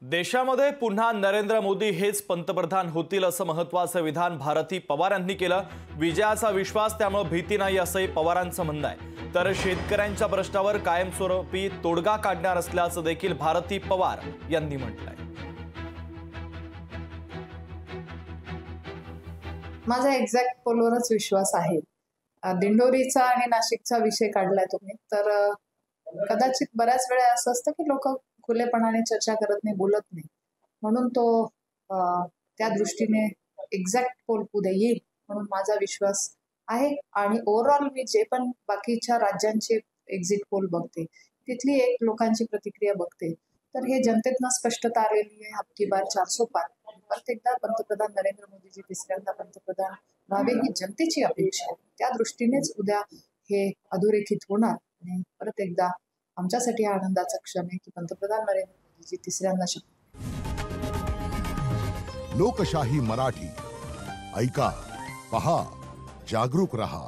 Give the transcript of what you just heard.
देशामध्ये पुन्हा नरेंद्र मोदी हेच पंतप्रधान होतील असं महत्त्वाचं विधान भारती पवार यांनी केलं। विजयाचा विश्वास, त्यामुळे भीती नाही असंही पवारांचं म्हणणं आहे। तर शेतकऱ्यांच्या प्रश्नावर कायमस्वरूपी तोडगा काढणार असल्याचं देखील भारती पवार यांनी म्हटलंय। माझा एक्झॅक्ट पोलवरच विश्वास आहे। दिंडोरीचा आणि नाशिकचा विषय काढलाय तुम्ही, तर कदाचित बऱ्याच वेळा असं असतं की लोक खुलेपणाने चर्चा करत नाही, बोलत नाही, म्हणून तो त्या दृष्टीने एक्झॅक्ट पोल उद्या येईल म्हणून माझा विश्वास आहे। आणि ओव्हरऑल मी जे पण बाकीच्या राज्यांचे एक्झिट पोल बघते, तिथली एक लोकांची प्रतिक्रिया बघते, तर हे जनतेतनं स्पष्टता आलेली आहे। अबकी बार 400 पार, परत एकदा पंतप्रधान नरेंद्र मोदीजी तिसऱ्यांदा पंतप्रधान व्हावे ही जनतेची अपेक्षा आहे। त्या दृष्टीनेच उद्या हे अधोरेखित होणार आणि परत एकदा आमच्यासाठी हा आनंदाचा क्षण आहे की पंतप्रधान नरेंद्र मोदीजी तिसऱ्यांदा लोकशाही मराठी ऐका, पहा, जागरूक रहा।